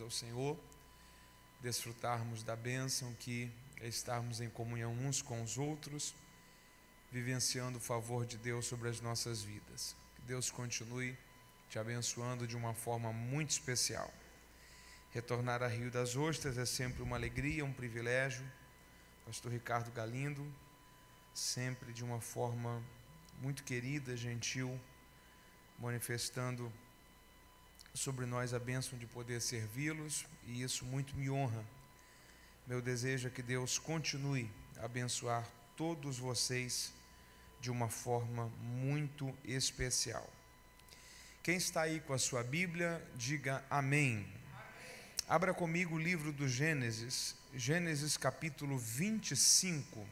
ao Senhor, desfrutarmos da bênção que é estarmos em comunhão uns com os outros, vivenciando o favor de Deus sobre as nossas vidas. Que Deus continue te abençoando de uma forma muito especial. Retornar a Rio das Ostras é sempre uma alegria, um privilégio. Pastor Ricardo Galindo, sempre de uma forma muito querida, gentil, manifestando sobre nós a bênção de poder servi-los, e isso muito me honra. Meu desejo é que Deus continue a abençoar todos vocês de uma forma muito especial. Quem está aí com a sua Bíblia, diga amém. Abra comigo o livro do Gênesis, Gênesis capítulo 25,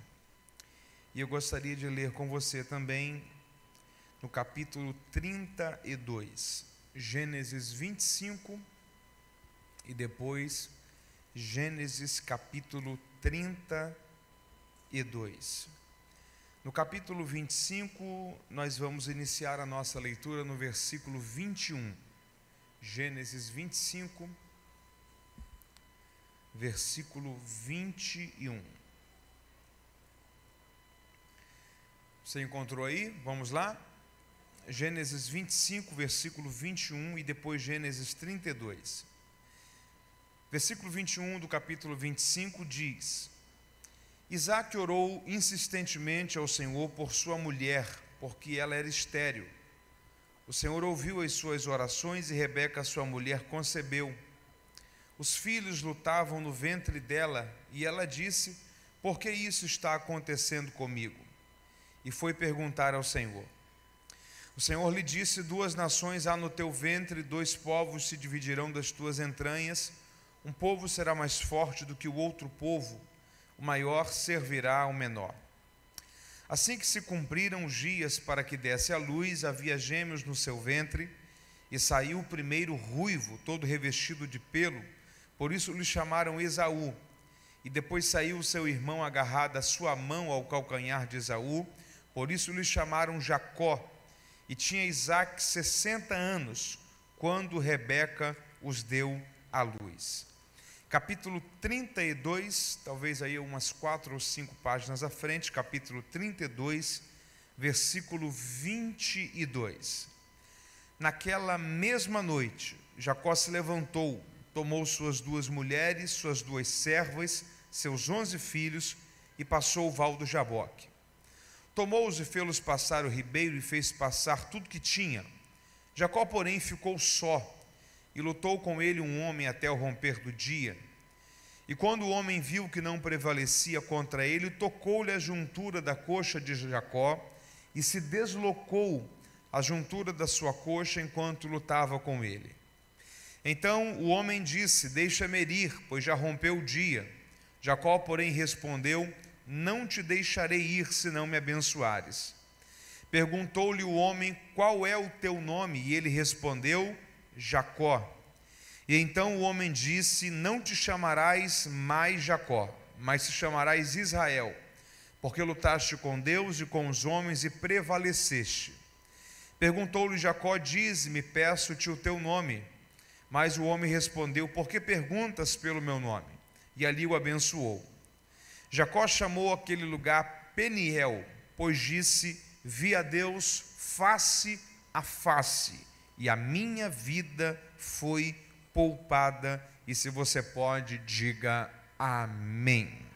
e eu gostaria de ler com você também no capítulo 32. Gênesis 25 e depois Gênesis capítulo 32. No capítulo 25, nós vamos iniciar a nossa leitura no versículo 21. Gênesis 25, versículo 21. Você encontrou aí? Vamos lá? Gênesis 25, versículo 21 e depois Gênesis 32. Versículo 21 do capítulo 25 diz: Isaque orou insistentemente ao Senhor por sua mulher, porque ela era estéril. O Senhor ouviu as suas orações e Rebeca, sua mulher, concebeu. Os filhos lutavam no ventre dela e ela disse: Por que isso está acontecendo comigo? E foi perguntar ao Senhor. O Senhor lhe disse: 2 nações há no teu ventre, 2 povos se dividirão das tuas entranhas. Um povo será mais forte do que o outro povo, o maior servirá ao menor. Assim que se cumpriram os dias para que desse à luz, havia gêmeos no seu ventre, e saiu o primeiro ruivo, todo revestido de pelo, por isso lhe chamaram Esaú. E depois saiu o seu irmão agarrado a sua mão ao calcanhar de Esaú, por isso lhe chamaram Jacó. E tinha Isaque 60 anos, quando Rebeca os deu à luz. Capítulo 32, talvez aí umas 4 ou 5 páginas à frente, capítulo 32, versículo 22. Naquela mesma noite, Jacó se levantou, tomou suas 2 mulheres, suas 2 servas, seus 11 filhos, e passou o val do Jaboque. Tomou-os e fê-los passar o ribeiro e fez passar tudo que tinha. Jacó, porém, ficou só, e lutou com ele um homem até o romper do dia. E quando o homem viu que não prevalecia contra ele, tocou-lhe a juntura da coxa de Jacó, e se deslocou a juntura da sua coxa enquanto lutava com ele. Então o homem disse: Deixa-me ir, pois já rompeu o dia. Jacó, porém, respondeu: Não te deixarei ir, se não me abençoares. Perguntou-lhe o homem: Qual é o teu nome? E ele respondeu: Jacó. E então o homem disse: Não te chamarás mais Jacó, mas te chamarás Israel, porque lutaste com Deus e com os homens e prevaleceste. Perguntou-lhe Jacó: Dize-me, peço-te o teu nome. Mas o homem respondeu: Por que perguntas pelo meu nome? E ali o abençoou. Jacó chamou aquele lugar Peniel, pois disse: Vi a Deus face a face, e a minha vida foi poupada. E se você pode, diga amém.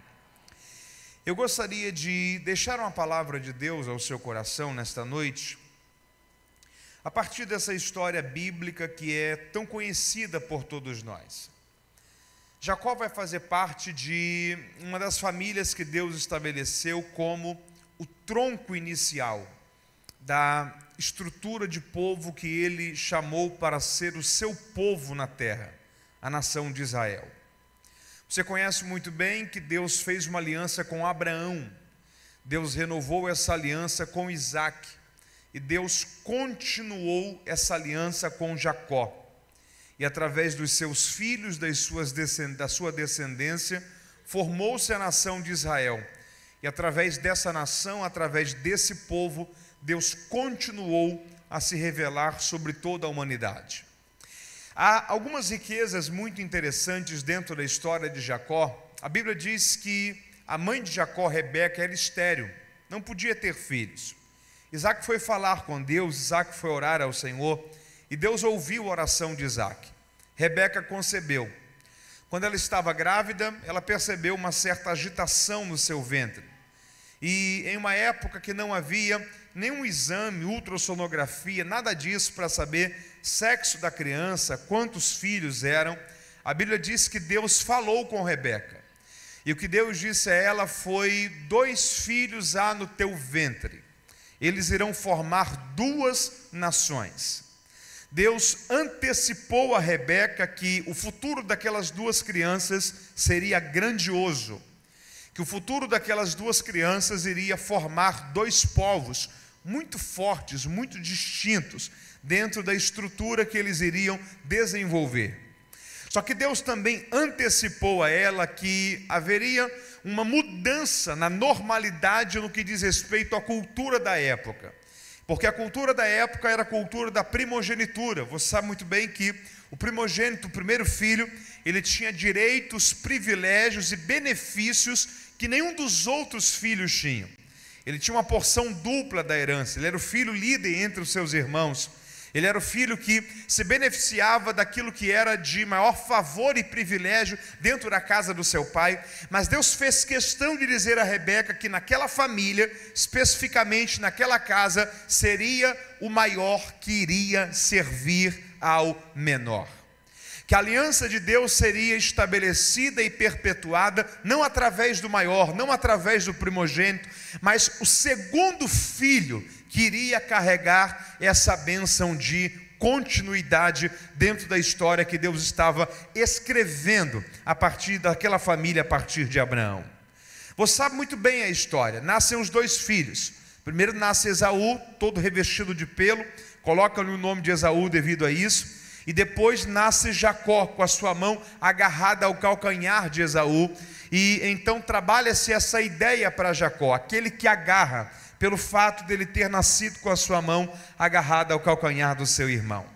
Eu gostaria de deixar uma palavra de Deus ao seu coração nesta noite, a partir dessa história bíblica que é tão conhecida por todos nós. Jacó vai fazer parte de uma das famílias que Deus estabeleceu como o tronco inicial da estrutura de povo que ele chamou para ser o seu povo na terra, a nação de Israel. Você conhece muito bem que Deus fez uma aliança com Abraão, Deus renovou essa aliança com Isaque, e Deus continuou essa aliança com Jacó. E através dos seus filhos, da sua descendência, formou-se a nação de Israel. E através dessa nação, através desse povo, Deus continuou a se revelar sobre toda a humanidade. Há algumas riquezas muito interessantes dentro da história de Jacó. A Bíblia diz que a mãe de Jacó, Rebeca, era estéril, não podia ter filhos. Isaac foi falar com Deus, Isaac foi orar ao Senhor, e Deus ouviu a oração de Isaac. Rebeca concebeu. Quando ela estava grávida, ela percebeu uma certa agitação no seu ventre. E em uma época que não havia nenhum exame, ultrassonografia, nada disso para saber sexo da criança, quantos filhos eram, a Bíblia diz que Deus falou com Rebeca. E o que Deus disse a ela foi: 2 filhos há no teu ventre. Eles irão formar 2 nações. Deus antecipou a Rebeca que o futuro daquelas 2 crianças seria grandioso, que o futuro daquelas 2 crianças iria formar 2 povos muito fortes, muito distintos, dentro da estrutura que eles iriam desenvolver. Só que Deus também antecipou a ela que haveria uma mudança na normalidade no que diz respeito à cultura da época. Porque a cultura da época era a cultura da primogenitura. Você sabe muito bem que o primogênito, o primeiro filho, ele tinha direitos, privilégios e benefícios que nenhum dos outros filhos tinham. Ele tinha uma porção dupla da herança. Ele era o filho líder entre os seus irmãos. Ele era o filho que se beneficiava daquilo que era de maior favor e privilégio dentro da casa do seu pai. Mas Deus fez questão de dizer a Rebeca que naquela família, especificamente naquela casa, seria o maior que iria servir ao menor. Que a aliança de Deus seria estabelecida e perpetuada, não através do maior, não através do primogênito, mas o segundo filho que iria carregar essa bênção de continuidade dentro da história que Deus estava escrevendo a partir daquela família, a partir de Abraão. Você sabe muito bem a história. Nascem os 2 filhos. Primeiro nasce Esaú, todo revestido de pelo, colocam-lhe o nome de Esaú devido a isso. E depois nasce Jacó, com a sua mão agarrada ao calcanhar de Esaú. E então trabalha-se essa ideia para Jacó, aquele que agarra, pelo fato dele ter nascido com a sua mão agarrada ao calcanhar do seu irmão.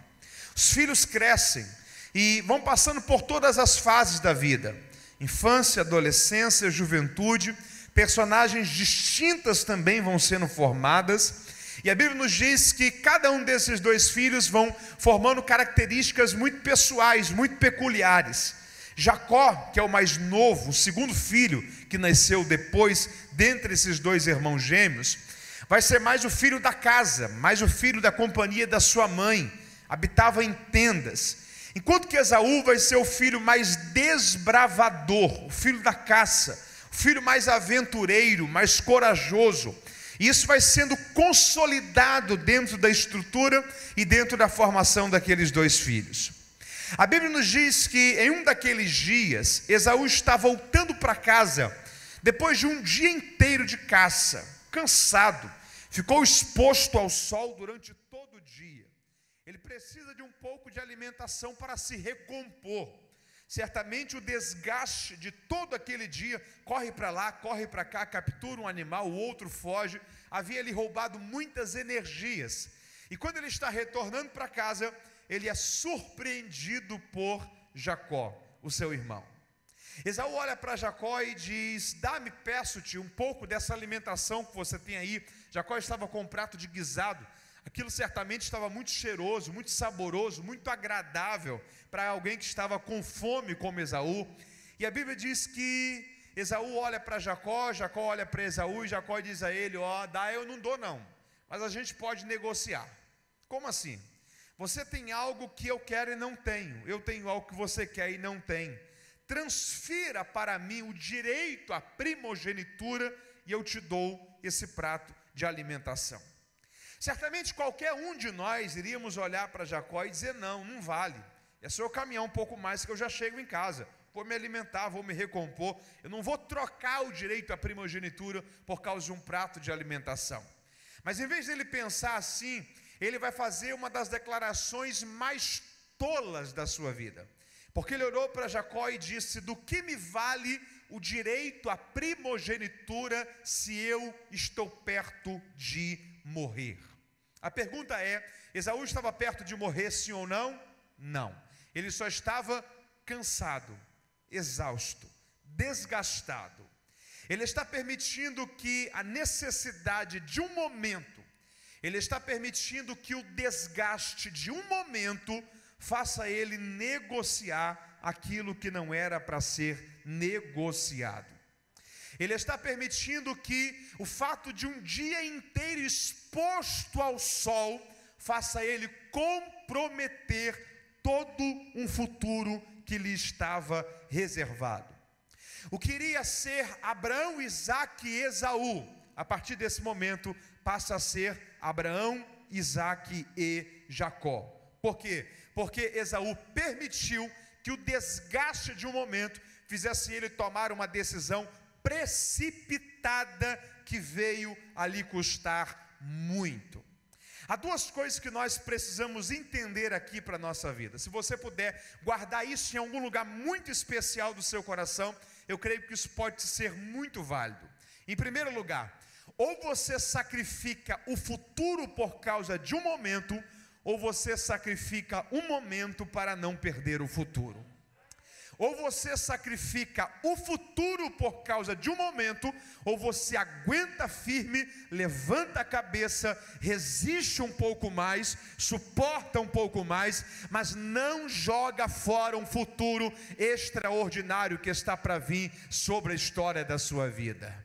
Os filhos crescem e vão passando por todas as fases da vida: infância, adolescência, juventude. Personagens distintas também vão sendo formadas. E a Bíblia nos diz que cada um desses 2 filhos vão formando características muito pessoais, muito peculiares. Jacó, que é o mais novo, o segundo filho que nasceu depois, dentre esses 2 irmãos gêmeos, vai ser mais o filho da casa, mais o filho da companhia da sua mãe, habitava em tendas. Enquanto que Esaú vai ser o filho mais desbravador, o filho da caça, o filho mais aventureiro, mais corajoso. E isso vai sendo consolidado dentro da estrutura e dentro da formação daqueles 2 filhos. A Bíblia nos diz que em um daqueles dias, Esaú está voltando para casa, depois de um dia inteiro de caça, cansado, ficou exposto ao sol durante todo o dia. Ele precisa de um pouco de alimentação para se recompor. Certamente o desgaste de todo aquele dia, corre para lá, corre para cá, captura um animal, o outro foge, havia lhe roubado muitas energias. E quando ele está retornando para casa, ele é surpreendido por Jacó, o seu irmão. Esaú olha para Jacó e diz: dá-me, peço-te, um pouco dessa alimentação que você tem aí. Jacó estava com um prato de guisado. Aquilo certamente estava muito cheiroso, muito saboroso, muito agradável para alguém que estava com fome como Esaú. E a Bíblia diz que Esaú olha para Jacó, Jacó olha para Esaú e Jacó diz a ele: ó, dá, eu não dou não, mas a gente pode negociar. Como assim? Você tem algo que eu quero e não tenho, eu tenho algo que você quer e não tem. Transfira para mim o direito à primogenitura e eu te dou esse prato de alimentação. Certamente qualquer um de nós iríamos olhar para Jacó e dizer: não, não vale, é só eu caminhar um pouco mais que eu já chego em casa, vou me alimentar, vou me recompor, eu não vou trocar o direito à primogenitura por causa de um prato de alimentação. Mas em vez dele pensar assim, ele vai fazer uma das declarações mais tolas da sua vida, porque ele olhou para Jacó e disse: do que me vale o direito à primogenitura se eu estou perto de morrer? A pergunta é: Esaú estava perto de morrer, sim ou não? Não. ele só estava cansado, exausto, desgastado. Ele está permitindo que a necessidade de um momento, ele está permitindo que o desgaste de um momento faça ele negociar aquilo que não era para ser negociado. Ele está permitindo que o fato de um dia inteiro exposto ao sol faça ele comprometer todo um futuro que lhe estava reservado. O que iria ser Abraão, Isaque e Esaú, a partir desse momento passa a ser Abraão, Isaque e Jacó. Por quê? Porque Esaú permitiu que o desgaste de um momento fizesse ele tomar uma decisão precipitada que veio a lhe custar muito. Há duas coisas que nós precisamos entender aqui para a nossa vida. Se você puder guardar isso em algum lugar muito especial do seu coração, eu creio que isso pode ser muito válido. Em primeiro lugar, ou você sacrifica o futuro por causa de um momento, ou você sacrifica um momento para não perder o futuro. Ou você sacrifica o futuro por causa de um momento, ou você aguenta firme, levanta a cabeça, resiste um pouco mais, suporta um pouco mais, mas não joga fora um futuro extraordinário que está para vir sobre a história da sua vida.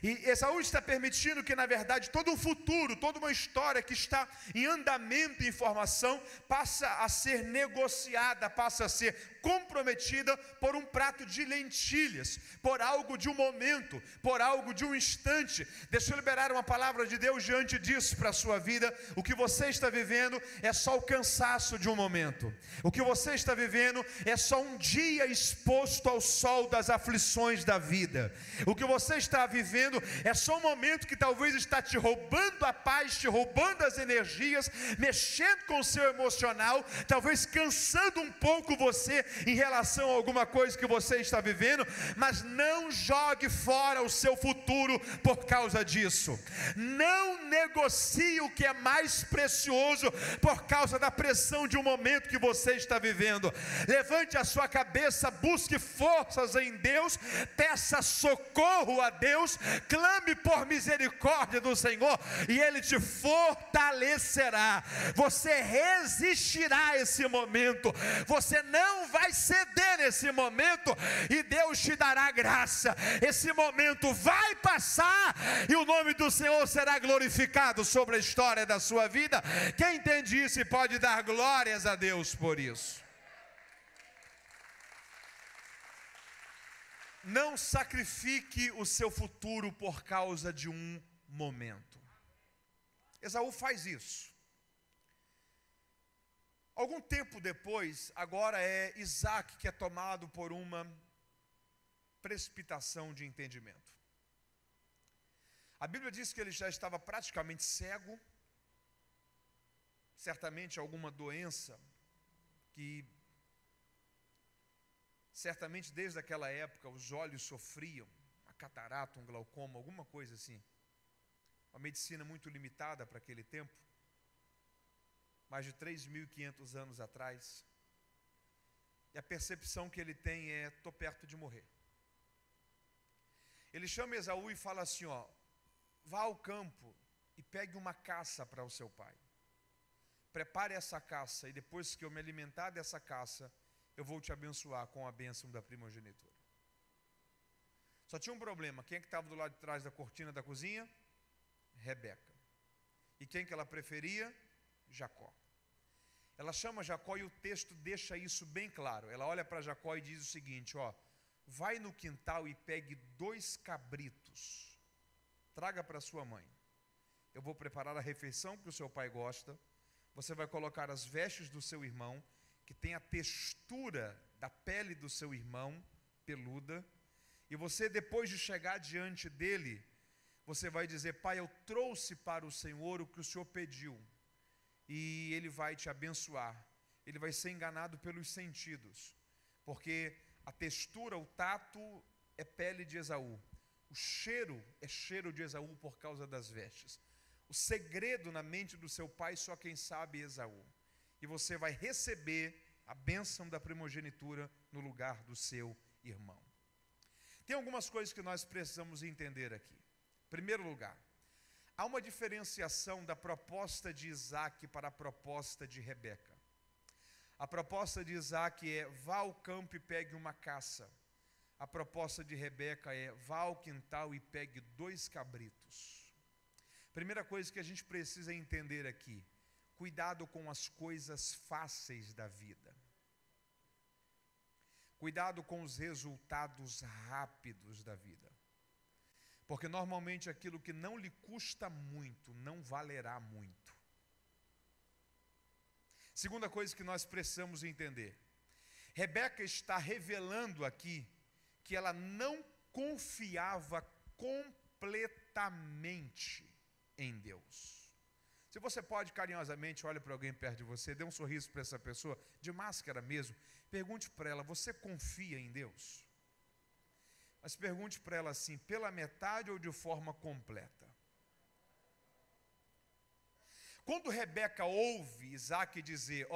E Esaú está permitindo que, na verdade, todo um futuro, toda uma história que está em andamento, em formação, passa a ser negociada, passa a ser comprometida por um prato de lentilhas, por algo de um momento, por algo de um instante. Deixa eu liberar uma palavra de Deus diante disso para a sua vida. O que você está vivendo é só o cansaço de um momento. O que você está vivendo é só um dia exposto ao sol das aflições da vida. O que você está vivendo é só um momento que talvez está te roubando a paz, te roubando as energias, mexendo com o seu emocional, talvez cansando um pouco você em relação a alguma coisa que você está vivendo, mas não jogue fora o seu futuro por causa disso. Não negocie o que é mais precioso por causa da pressão de um momento que você está vivendo. Levante a sua cabeça, busque forças em Deus, peça socorro a Deus, clame por misericórdia do Senhor e Ele te fortalecerá. Você resistirá a esse momento, você não vai ceder nesse momento e Deus te dará graça. Esse momento vai passar e o nome do Senhor será glorificado sobre a história da sua vida. Quem entende isso e pode dar glórias a Deus por isso? Não sacrifique o seu futuro por causa de um momento. Esaú faz isso. Algum tempo depois, agora é Isaque que é tomado por uma precipitação de entendimento. A Bíblia diz que ele já estava praticamente cego, certamente alguma doença que certamente desde aquela época os olhos sofriam, uma catarata, um glaucoma, alguma coisa assim. Uma medicina muito limitada para aquele tempo, mais de 3.500 anos atrás. E a percepção que ele tem é: estou perto de morrer. Ele chama Esaú e fala assim: ó, vá ao campo e pegue uma caça para o seu pai. Prepare essa caça e depois que eu me alimentar dessa caça, eu vou te abençoar com a bênção da primogenitura. Só tinha um problema. Quem é que estava do lado de trás da cortina da cozinha? Rebeca. E quem que ela preferia? Jacó. Ela chama Jacó e o texto deixa isso bem claro. Ela olha para Jacó e diz o seguinte: ó, vai no quintal e pegue 2 cabritos, traga para sua mãe. Eu vou preparar a refeição que o seu pai gosta. Você vai colocar as vestes do seu irmão, que tem a textura da pele do seu irmão, peluda, e você, depois de chegar diante dele, você vai dizer: pai, eu trouxe para o Senhor o que o Senhor pediu, e Ele vai te abençoar. Ele vai ser enganado pelos sentidos, porque a textura, o tato é pele de Esaú, o cheiro é cheiro de Esaú por causa das vestes. O segredo na mente do seu pai só quem sabe é Esaú. E você vai receber a bênção da primogenitura no lugar do seu irmão. Tem algumas coisas que nós precisamos entender aqui. Em primeiro lugar, há uma diferenciação da proposta de Isaac para a proposta de Rebeca. A proposta de Isaac é: vá ao campo e pegue uma caça. A proposta de Rebeca é: vá ao quintal e pegue 2 cabritos. Primeira coisa que a gente precisa entender aqui: cuidado com as coisas fáceis da vida. Cuidado com os resultados rápidos da vida. Porque normalmente aquilo que não lhe custa muito, não valerá muito. Segunda coisa que nós precisamos entender: Rebeca está revelando aqui que ela não confiava completamente em Deus. Se você pode, carinhosamente, olhe para alguém perto de você, dê um sorriso para essa pessoa, de máscara mesmo, pergunte para ela: você confia em Deus? Mas pergunte para ela assim: pela metade ou de forma completa? Quando Rebeca ouve Isaac dizer: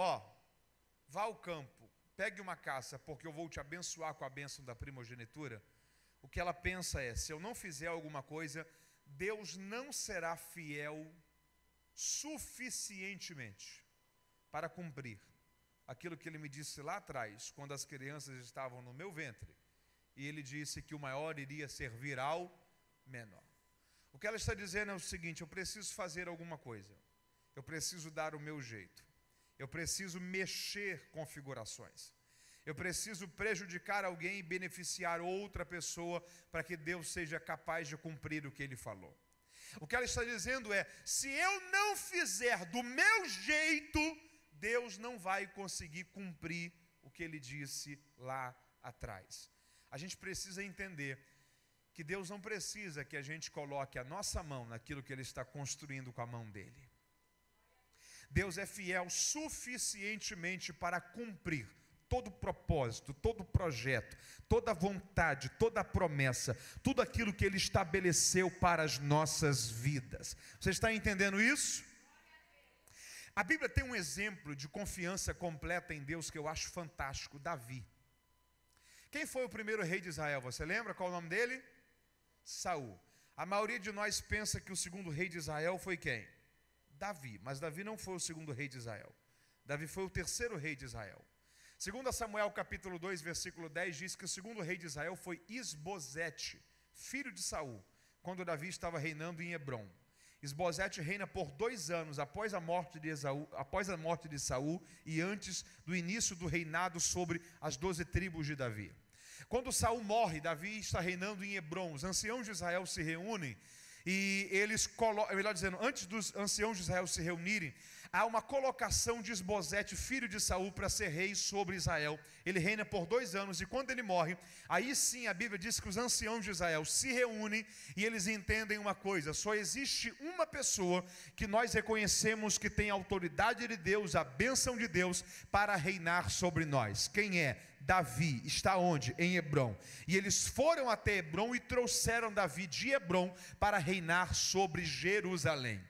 vá ao campo, pegue uma caça, porque eu vou te abençoar com a bênção da primogenitura, o que ela pensa é: se eu não fizer alguma coisa, Deus não será fiel suficientemente para cumprir aquilo que ele me disse lá atrás, quando as crianças estavam no meu ventre, e ele disse que o maior iria servir ao menor. O que ela está dizendo é o seguinte: eu preciso fazer alguma coisa, eu preciso dar o meu jeito, eu preciso mexer configurações, eu preciso prejudicar alguém e beneficiar outra pessoa para que Deus seja capaz de cumprir o que ele falou. O que ela está dizendo é: se eu não fizer do meu jeito, Deus não vai conseguir cumprir o que ele disse lá atrás. A gente precisa entender que Deus não precisa que a gente coloque a nossa mão naquilo que ele está construindo com a mão dele. Deus é fiel suficientemente para cumprir todo propósito, todo projeto, toda vontade, toda promessa, tudo aquilo que ele estabeleceu para as nossas vidas. Você está entendendo isso? A Bíblia tem um exemplo de confiança completa em Deus que eu acho fantástico: Davi. Quem foi o primeiro rei de Israel? Você lembra qual é o nome dele? Saul. A maioria de nós pensa que o segundo rei de Israel foi quem? Davi. Mas Davi não foi o segundo rei de Israel. Davi foi o terceiro rei de Israel. 2 Samuel capítulo 2, versículo 10 diz que o segundo rei de Israel foi Isbosete, filho de Saul, quando Davi estava reinando em Hebrom. Isbosete reina por 2 anos após a morte de Saul e antes do início do reinado sobre as 12 tribos de Davi. Quando Saul morre, Davi está reinando em Hebrom. Os anciãos de Israel se reúnem e eles melhor dizendo, antes dos anciãos de Israel se reunirem, há uma colocação de Isbosete, filho de Saul, para ser rei sobre Israel. Ele reina por 2 anos e quando ele morre, aí sim a Bíblia diz que os anciãos de Israel se reúnem e eles entendem uma coisa: só existe uma pessoa que nós reconhecemos que tem a autoridade de Deus, a bênção de Deus para reinar sobre nós. Quem é? Davi. Está onde? Em Hebrom. E eles foram até Hebrom e trouxeram Davi de Hebrom para reinar sobre Jerusalém.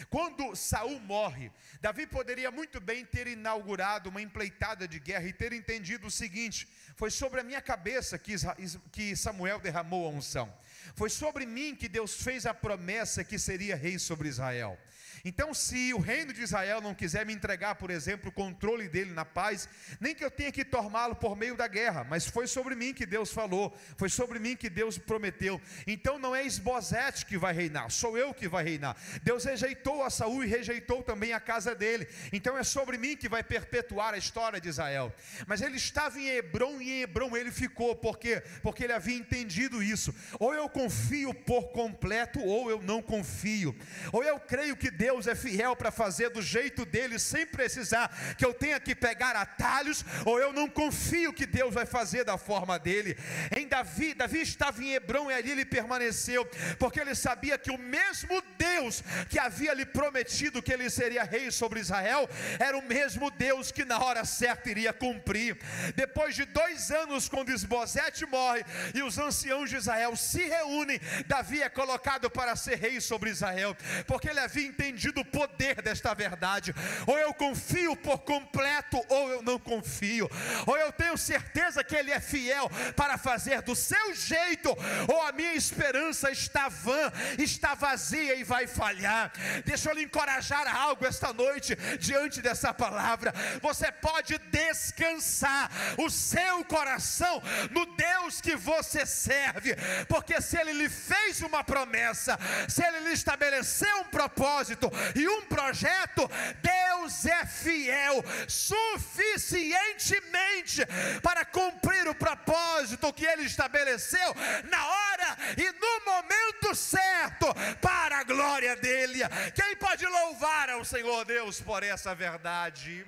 Quando Saul morre, Davi poderia muito bem ter inaugurado uma empreitada de guerra e ter entendido o seguinte: foi sobre a minha cabeça que Samuel derramou a unção, foi sobre mim que Deus fez a promessa que seria rei sobre Israel. Então, se o reino de Israel não quiser me entregar, por exemplo, o controle dele na paz, nem que eu tenha que tomá-lo por meio da guerra, mas foi sobre mim que Deus falou, foi sobre mim que Deus prometeu. Então não é Isbosete que vai reinar, sou eu que vai reinar. Deus rejeitou a Saul e rejeitou também a casa dele, então é sobre mim que vai perpetuar a história de Israel. Mas ele estava em Hebrom e em Hebrom ele ficou. Por quê? Porque ele havia entendido isso: ou eu confio por completo ou eu não confio, ou eu creio que Deus é fiel para fazer do jeito dele sem precisar que eu tenha que pegar atalhos, ou eu não confio que Deus vai fazer da forma dele. Em Davi estava em Hebrom e ali ele permaneceu, porque ele sabia que o mesmo Deus que havia havia lhe prometido que ele seria rei sobre Israel, era o mesmo Deus que na hora certa iria cumprir. Depois de 2 anos, quando Isbosete morre e os anciãos de Israel se reúnem, Davi é colocado para ser rei sobre Israel, porque ele havia entendido o poder desta verdade: ou eu confio por completo, ou eu não confio, ou eu tenho certeza que ele é fiel para fazer do seu jeito, ou a minha esperança está vã, está vazia e vai falhar. Deixa eu lhe encorajar a algo esta noite, diante dessa palavra. Você pode descansar o seu coração no Deus que você serve, porque se ele lhe fez uma promessa, se ele lhe estabeleceu um propósito e um projeto, Deus é fiel suficientemente para cumprir o propósito que ele estabeleceu na hora e no momento certo, para a glória dele. Quem pode louvar ao Senhor Deus por essa verdade?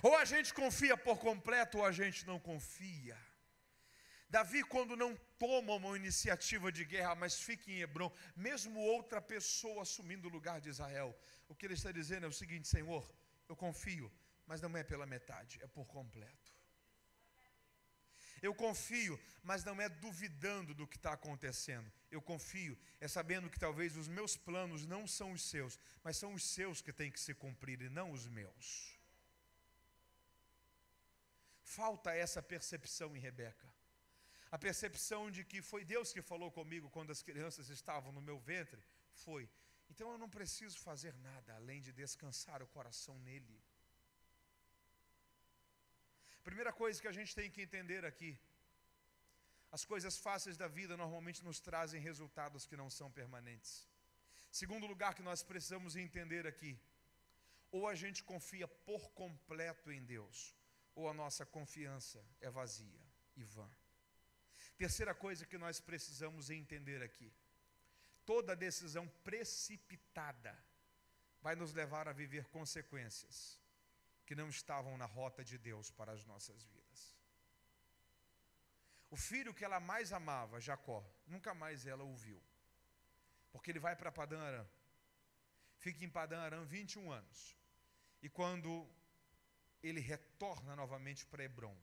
Ou a gente confia por completo, ou a gente não confia. Davi, quando não toma uma iniciativa de guerra, mas fica em Hebrom, mesmo outra pessoa assumindo o lugar de Israel, o que ele está dizendo é o seguinte: Senhor, eu confio, mas não é pela metade, é por completo. Eu confio, mas não é duvidando do que está acontecendo. Eu confio, é sabendo que talvez os meus planos não são os seus, mas são os seus que têm que se cumprir e não os meus. Falta essa percepção em Rebeca. A percepção de que foi Deus que falou comigo quando as crianças estavam no meu ventre. Foi. Então eu não preciso fazer nada além de descansar o coração nele. Primeira coisa que a gente tem que entender aqui: as coisas fáceis da vida normalmente nos trazem resultados que não são permanentes. Segundo lugar que nós precisamos entender aqui: ou a gente confia por completo em Deus, ou a nossa confiança é vazia e vã. Terceira coisa que nós precisamos entender aqui: toda decisão precipitada vai nos levar a viver consequências que não estavam na rota de Deus para as nossas vidas. O filho que ela mais amava, Jacó, nunca mais ela o viu, porque ele vai para Padã Arã, fica em Padã Arã 21 anos, e quando ele retorna novamente para Hebrom,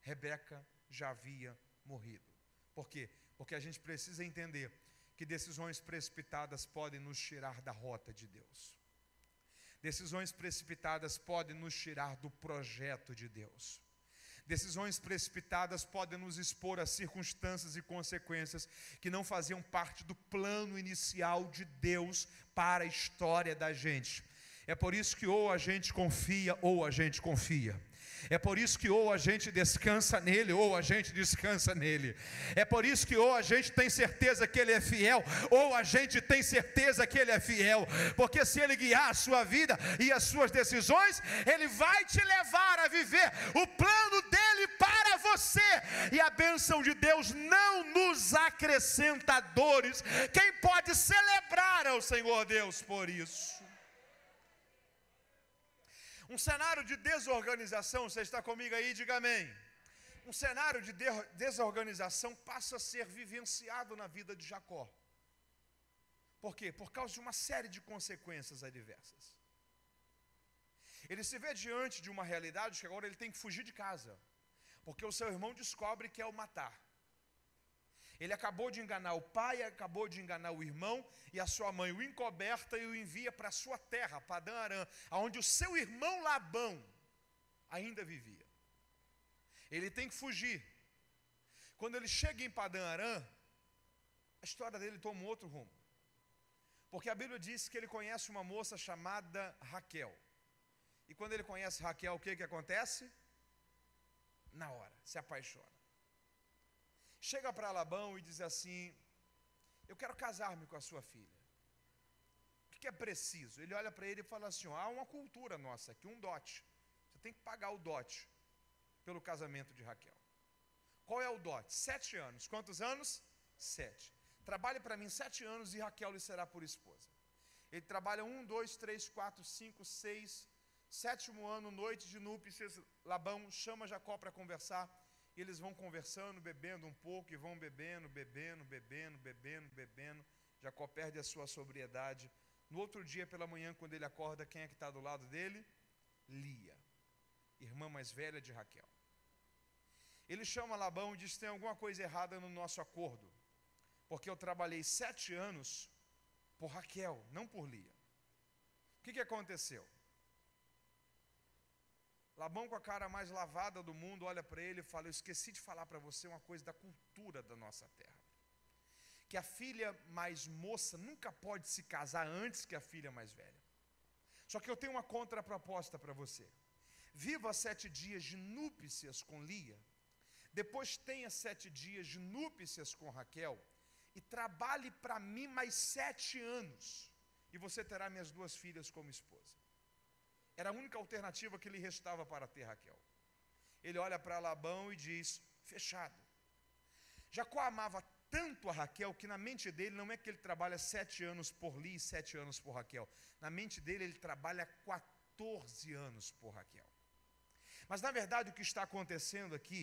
Rebeca já havia morrido. Por quê? Porque a gente precisa entender que decisões precipitadas podem nos tirar da rota de Deus. Decisões precipitadas podem nos tirar do projeto de Deus. Decisões precipitadas podem nos expor a circunstâncias e consequências que não faziam parte do plano inicial de Deus para a história da gente. É por isso que ou a gente confia ou a gente confia. É por isso que ou a gente descansa nele ou a gente descansa nele. É por isso que ou a gente tem certeza que ele é fiel ou a gente tem certeza que ele é fiel. Porque se ele guiar a sua vida e as suas decisões, ele vai te levar a viver o plano dele para você. E a bênção de Deus não nos acrescenta dores. Quem pode celebrar ao Senhor Deus por isso? Um cenário de desorganização, você está comigo aí? Diga amém. Um cenário de desorganização passa a ser vivenciado na vida de Jacó. Por quê? Por causa de uma série de consequências adversas. Ele se vê diante de uma realidade que agora ele tem que fugir de casa, porque o seu irmão descobre que é o matar. Ele acabou de enganar o pai, acabou de enganar o irmão, e a sua mãe o encoberta e o envia para a sua terra, Padã Arã, onde o seu irmão Labão ainda vivia. Ele tem que fugir. Quando ele chega em Padã Arã, a história dele toma um outro rumo. Porque a Bíblia diz que ele conhece uma moça chamada Raquel. E quando ele conhece Raquel, o que acontece? Na hora, se apaixona. Chega para Labão e diz assim: eu quero casar-me com a sua filha. O que é preciso? Ele olha para ele e fala assim: há uma cultura nossa aqui, um dote. Você tem que pagar o dote pelo casamento de Raquel. Qual é o dote? 7 anos. Quantos anos? 7. Trabalhe para mim 7 anos e Raquel lhe será por esposa. Ele trabalha 1, 2, 3, 4, 5, 6, 7º ano, noite de núpcias. Labão chama Jacó para conversar. E eles vão conversando, bebendo um pouco, e vão bebendo. Jacó perde a sua sobriedade. No outro dia pela manhã, quando ele acorda, quem é que está do lado dele? Lia, irmã mais velha de Raquel. Ele chama Labão e diz: tem alguma coisa errada no nosso acordo, porque eu trabalhei 7 anos por Raquel, não por Lia. O que aconteceu? Labão, com a cara mais lavada do mundo, olha para ele e fala: eu esqueci de falar para você uma coisa da cultura da nossa terra, que a filha mais moça nunca pode se casar antes que a filha mais velha. Só que eu tenho uma contraproposta para você. Viva 7 dias de núpcias com Lia, depois tenha 7 dias de núpcias com Raquel, e trabalhe para mim mais 7 anos, e você terá minhas 2 filhas como esposa. Era a única alternativa que lhe restava para ter Raquel. Ele olha para Labão e diz: fechado. Jacó amava tanto a Raquel que na mente dele não é que ele trabalha 7 anos por Lia e 7 anos por Raquel. Na mente dele ele trabalha 14 anos por Raquel. Mas na verdade o que está acontecendo aqui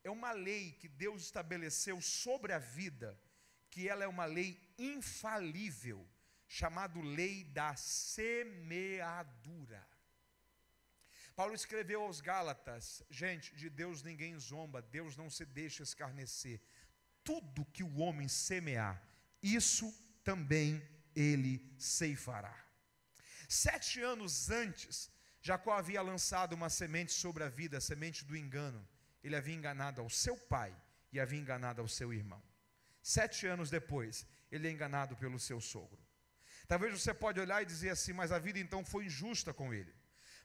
é uma lei que Deus estabeleceu sobre a vida, que ela é uma lei infalível, chamada lei da semeadura. Paulo escreveu aos Gálatas: gente, de Deus ninguém zomba, Deus não se deixa escarnecer. Tudo que o homem semear, isso também ele ceifará. 7 anos antes, Jacó havia lançado uma semente sobre a vida, a semente do engano. Ele havia enganado ao seu pai e havia enganado ao seu irmão. 7 anos depois, ele é enganado pelo seu sogro. Talvez você pode olhar e dizer assim: mas a vida então foi injusta com ele.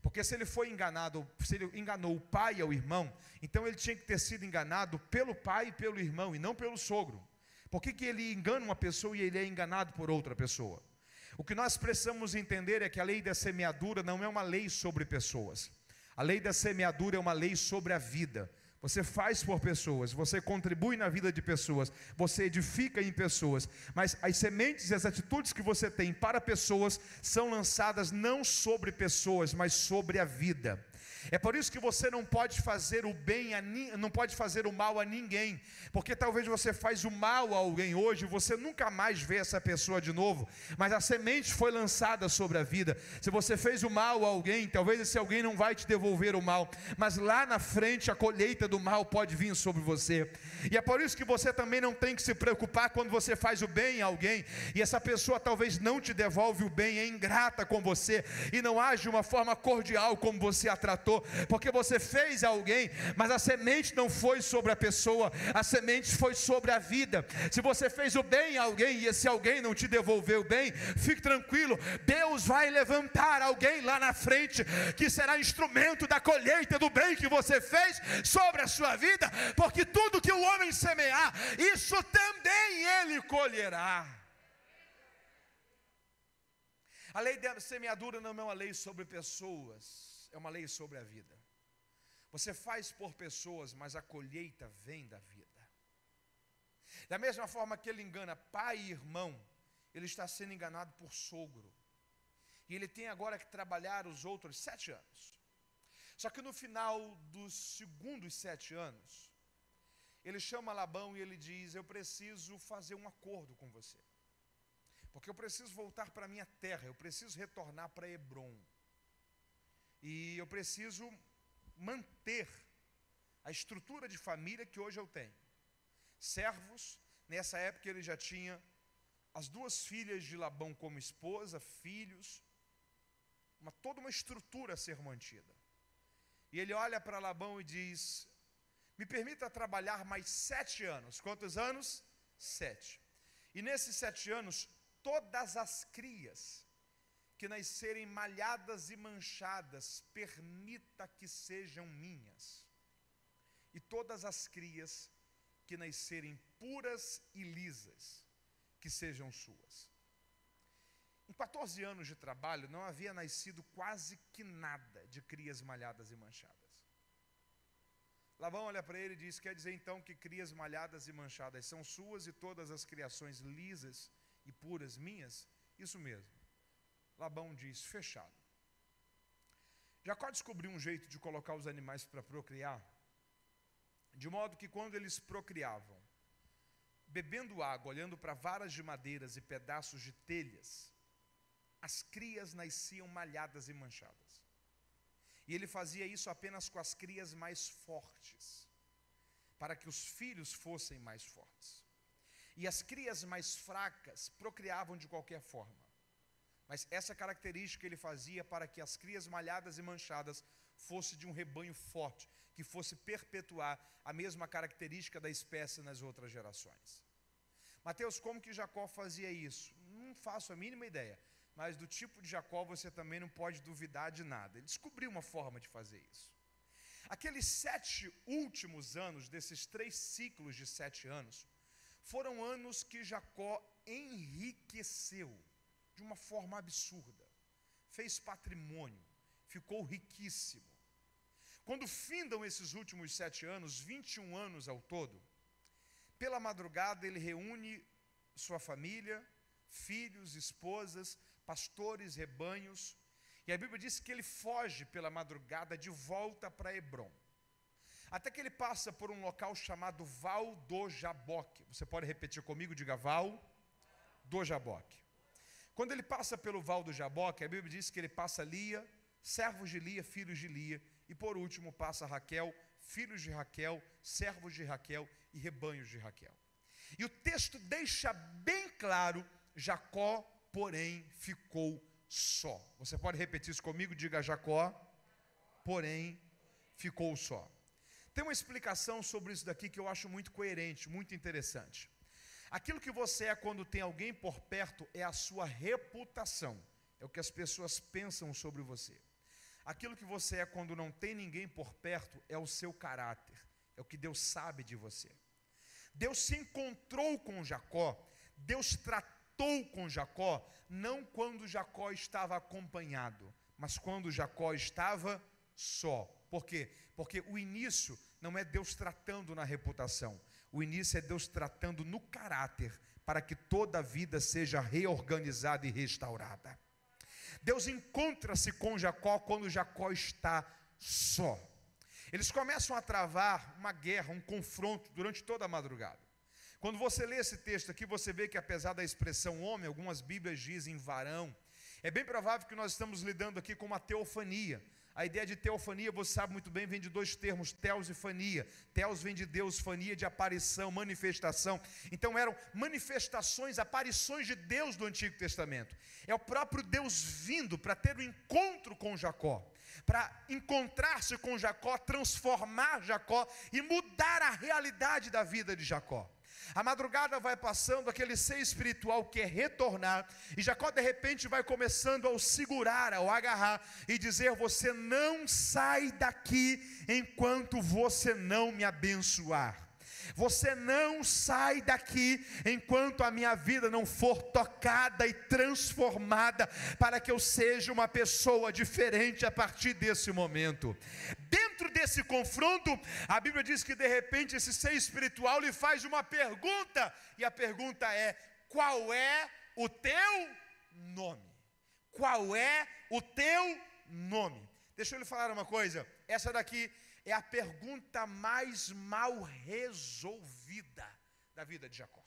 Porque se ele foi enganado, se ele enganou o pai e o irmão, então ele tinha que ter sido enganado pelo pai e pelo irmão, e não pelo sogro. Por que ele engana uma pessoa e ele é enganado por outra pessoa? O que nós precisamos entender é que a lei da semeadura não é uma lei sobre pessoas. A lei da semeadura é uma lei sobre a vida. Você faz por pessoas, você contribui na vida de pessoas, você edifica em pessoas, mas as sementes e as atitudes que você tem para pessoas são lançadas não sobre pessoas, mas sobre a vida. É por isso que você não pode fazer o bem não pode fazer o mal a ninguém, porque talvez você faz o mal a alguém hoje, você nunca mais vê essa pessoa de novo, mas a semente foi lançada sobre a vida. Se você fez o mal a alguém, talvez esse alguém não vai te devolver o mal, mas lá na frente a colheita do mal pode vir sobre você. E é por isso que você também não tem que se preocupar quando você faz o bem a alguém, e essa pessoa talvez não te devolve o bem, é ingrata com você, e não age de uma forma cordial como você a tratou, porque você fez a alguém, mas a semente não foi sobre a pessoa, a semente foi sobre a vida. Se você fez o bem a alguém e esse alguém não te devolveu o bem, fique tranquilo, Deus vai levantar alguém lá na frente, que será instrumento da colheita do bem que você fez sobre a sua vida, porque tudo que o homem semear, isso também ele colherá. A lei da semeadura não é uma lei sobre pessoas, é uma lei sobre a vida. Você faz por pessoas, mas a colheita vem da vida. Da mesma forma que ele engana pai e irmão, ele está sendo enganado por sogro. E ele tem agora que trabalhar os outros 7 anos. Só que no final dos segundos 7 anos, ele chama Labão e ele diz: eu preciso fazer um acordo com você, porque eu preciso voltar para a minha terra, eu preciso retornar para Hebrom. E eu preciso manter a estrutura de família que hoje eu tenho. Servos, nessa época ele já tinha as 2 filhas de Labão como esposa, filhos, toda uma estrutura a ser mantida. E ele olha para Labão e diz: me permita trabalhar mais 7 anos. Quantos anos? 7. E nesses 7 anos, todas as crias que nascerem malhadas e manchadas, permita que sejam minhas. E todas as crias que nascerem puras e lisas, que sejam suas. Em 14 anos de trabalho, não havia nascido quase que nada de crias malhadas e manchadas. Labão olha para ele e diz: quer dizer então que crias malhadas e manchadas são suas e todas as criações lisas e puras minhas? Isso mesmo. Labão diz: fechado. Jacó descobriu um jeito de colocar os animais para procriar, de modo que quando eles procriavam, bebendo água, olhando para varas de madeiras e pedaços de telhas, as crias nasciam malhadas e manchadas. E ele fazia isso apenas com as crias mais fortes, para que os filhos fossem mais fortes. E as crias mais fracas procriavam de qualquer forma. Mas essa característica ele fazia para que as crias malhadas e manchadas fosse de um rebanho forte, que fosse perpetuar a mesma característica da espécie nas outras gerações. Mateus, como que Jacó fazia isso? Não faço a mínima ideia, mas do tipo de Jacó você também não pode duvidar de nada. Ele descobriu uma forma de fazer isso. Aqueles 7 últimos anos, desses 3 ciclos de 7 anos, foram anos que Jacó enriqueceu de uma forma absurda, fez patrimônio, ficou riquíssimo. Quando findam esses últimos 7 anos, 21 anos ao todo, pela madrugada ele reúne sua família, filhos, esposas, pastores, rebanhos, e a Bíblia diz que ele foge pela madrugada de volta para Hebrom, até que ele passa por um local chamado Val do Jaboque. Você pode repetir comigo? Diga: Val do Jaboque. Quando ele passa pelo Val do Jaboque, a Bíblia diz que ele passa Lia, servos de Lia, filhos de Lia, e por último passa Raquel, filhos de Raquel, servos de Raquel e rebanhos de Raquel. E o texto deixa bem claro: Jacó, porém, ficou só. Você pode repetir isso comigo? Diga: Jacó, porém, ficou só. Tem uma explicação sobre isso daqui que eu acho muito coerente, muito interessante. Aquilo que você é quando tem alguém por perto é a sua reputação, é o que as pessoas pensam sobre você. Aquilo que você é quando não tem ninguém por perto é o seu caráter, é o que Deus sabe de você. Deus se encontrou com Jacó, Deus tratou com Jacó, não quando Jacó estava acompanhado, mas quando Jacó estava só. Por quê? Porque o início não é Deus tratando na reputação, o início é Deus tratando no caráter, para que toda a vida seja reorganizada e restaurada. Deus encontra-se com Jacó quando Jacó está só. Eles começam a travar uma guerra, um confronto durante toda a madrugada. Quando você lê esse texto aqui, você vê que apesar da expressão homem, algumas Bíblias dizem varão. É bem provável que nós estamos lidando aqui com uma teofania. A ideia de teofania, você sabe muito bem, vem de 2 termos, teos e fania. Teos vem de Deus, fania de aparição, manifestação. Então eram manifestações, aparições de Deus do Antigo Testamento. É o próprio Deus vindo para ter um encontro com Jacó, para encontrar-se com Jacó, transformar Jacó e mudar a realidade da vida de Jacó. A madrugada vai passando, aquele ser espiritual quer retornar, e Jacó de repente vai começando a o segurar, a o agarrar e dizer: você não sai daqui enquanto você não me abençoar. Você não sai daqui enquanto a minha vida não for tocada e transformada, para que eu seja uma pessoa diferente a partir desse momento. Dentro desse confronto, a Bíblia diz que de repente esse ser espiritual lhe faz uma pergunta, e a pergunta é: qual é o teu nome? Qual é o teu nome? Deixa eu lhe falar uma coisa, essa daqui é a pergunta mais mal resolvida da vida de Jacó.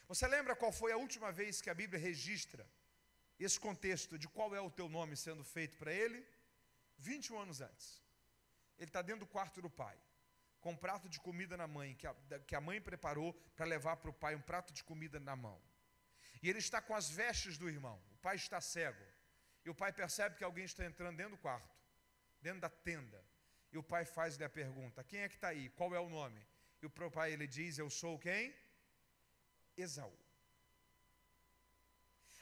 Você lembra qual foi a última vez que a Bíblia registra esse contexto de qual é o teu nome sendo feito para ele? 21 anos antes. Ele está dentro do quarto do pai, com um prato de comida na mãe, que a mãe preparou para levar para o pai, um prato de comida na mão. E ele está com as vestes do irmão, o pai está cego. E o pai percebe que alguém está entrando dentro do quarto, dentro da tenda. E o pai faz-lhe a pergunta: quem é que está aí? Qual é o nome? E o pai ele diz: eu sou quem? Esaú.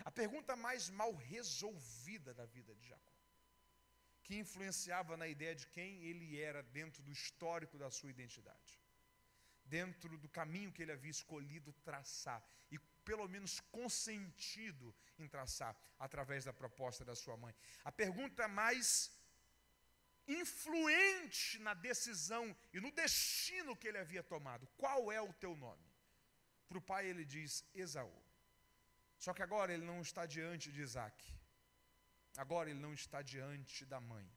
A pergunta mais mal resolvida da vida de Jacó, que influenciava na ideia de quem ele era dentro do histórico da sua identidade, dentro do caminho que ele havia escolhido traçar, e pelo menos consentido em traçar, através da proposta da sua mãe. A pergunta mais influente na decisão e no destino que ele havia tomado: qual é o teu nome? Para o pai ele diz: Esaú. Só que agora ele não está diante de Isaac, agora ele não está diante da mãe,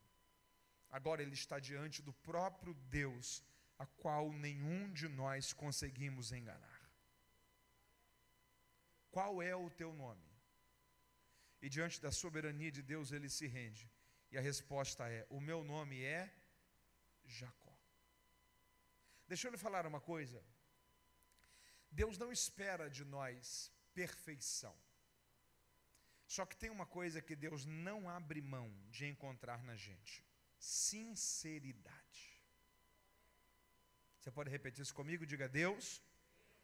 agora ele está diante do próprio Deus, a qual nenhum de nós conseguimos enganar. qual é o teu nome? E diante da soberania de Deus ele se rende. E a resposta é: o meu nome é Jacó. Deixa eu lhe falar uma coisa. Deus não espera de nós perfeição. Só que tem uma coisa que Deus não abre mão de encontrar na gente: sinceridade. Você pode repetir isso comigo? Diga: Deus